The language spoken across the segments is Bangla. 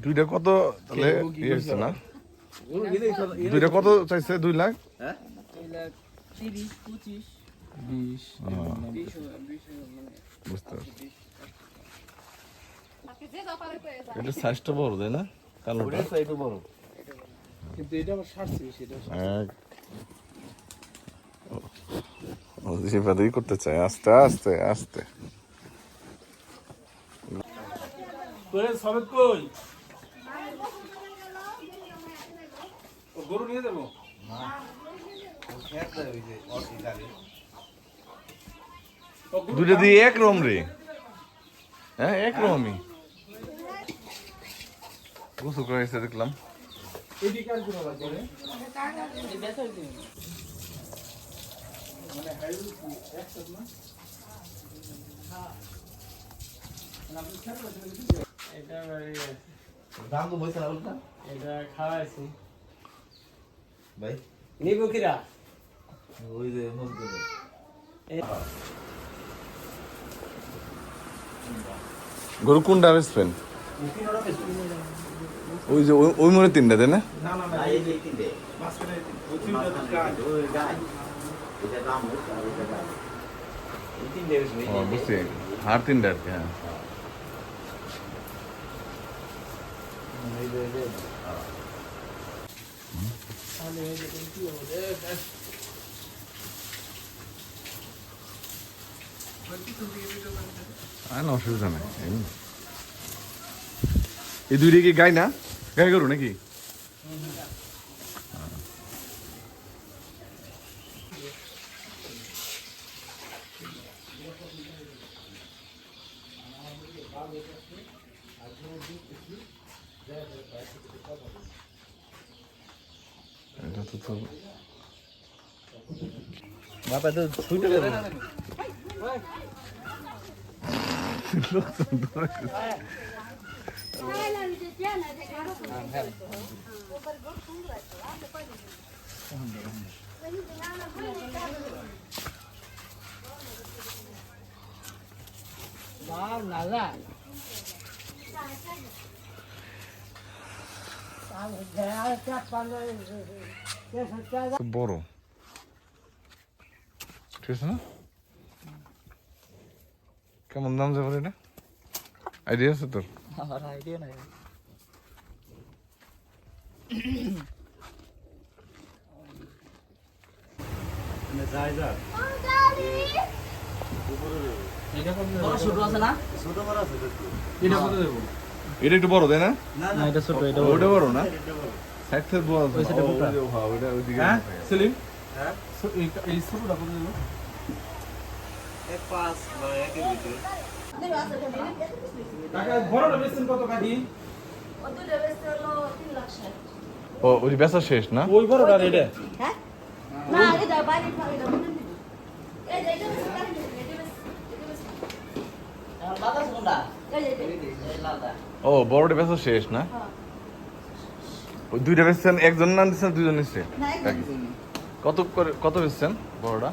দুইটা কত তাহলে ইয়ে হচ্ছে না? দুইটা কত চাইছে? 2 লাখ? হ্যাঁ 2 লাখ 30, 25, 20 বুঝতে পারছি। এটা সাইজটা বড় তাই না? কালোটা একটু বড়, কিন্তু এটা আবার সারছে সেটা। জিবাদি করতে চাই আস্তে আস্তে আস্তে। তোরে সবেত কই? ও গরু নিয়ে যাবো না, ও খেত দেয় ওই যে অতি গাড়ি। দুইটা দিয়ে এক রকম রে। হ্যাঁ এক রকমই গোসল করে এসে দেখলাম। এদিকে আর গুলো লাগবে রে, এই বেচার দিন মানে হাইরু একটা না। হ্যাঁ আপনি খেতে পারেন। এটা দাম তো বলছ না বলতা, এটা খাওয়াইছি ভাই। নিব কিরা ওই যে মজদুর গরু কোনটা বেচবেন? ওই যে ওই মনে 3টা দেয় না? না না না এই 3টে মাঝখানে ওই 3টা তো গায় ওই গায়, এটা দাম হচ্ছে আর এটা গায় এই 3টে বেশি। ও বুঝছি, হাড় 3টা আর কি। হ্যাঁ এই যে তাহলে এই যে কি হবে না অসুবিধা নেই। এই দুইটা কি গাই না? গাই গরু নাকি? এটা তো বাবা তো ছুটে গেল না। বড় ঠিক আছে না? কেমন দাম যাবে এটা? আইডিয়া আছে তোর? আমার আইডিয়া নাই। যাই যা এটা কত দেব? বড় ছোট আছে না? ছোট বড় আছে তো, এটা কত দেব? এটা একটু বড় তাই না? না এটা ছোট, এটা ওটা বড় না? এটা বড় সাইড থেকে বড় আছে। ওই সাইডে বোকা। হ্যাঁ ওটা ওইদিকে। হ্যাঁ সেলিম, হ্যাঁ এই ছোটটা কত দেব? 1.5 বা 1 এর ভিতরে টাকা বড়টা বেচছেন কত কাটি? ও ওই বেচা শেষ না? ওই বড়টা রেডে হ্যাঁ না এটা বাইরে এটা বন্ধ দিন এই যে এটা আর বাতাস কোনটা? এই যে এই লালটা। ও বড়টা বেচা শেষ না? ওই দুইটা বেচছেন, একজন না দিচ্ছেন দুইজন নিচ্ছে? না একদম কত করে কত বেচছেন বড়টা?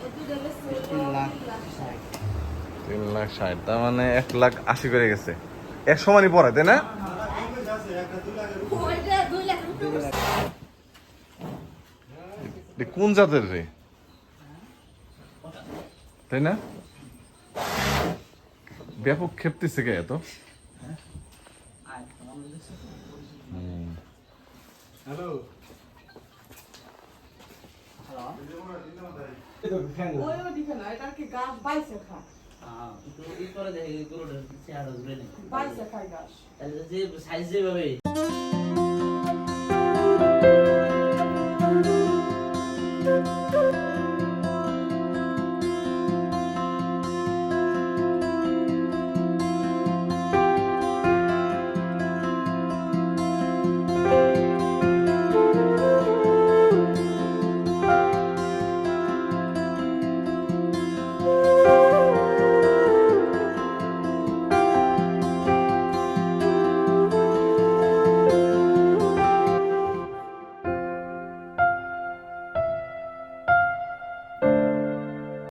3,60,000। তার মানে 1,80,000 করে গেছে। এক সমানই পড়ে তাই না? ওইটা 2 লাখ টাকা এটা কোন জাতের রে তাই না? ব্যাপক খেপতেছে কে এত? হ্যালো ওই ওদিকে না এটা কি গাছ বাইছে খা হ্যাঁ তো এই করে দেখে গরুটার চেহারা ঘুরে নেই। বাইছে খাই গাছ তাহলে যে সাইজ যেভাবে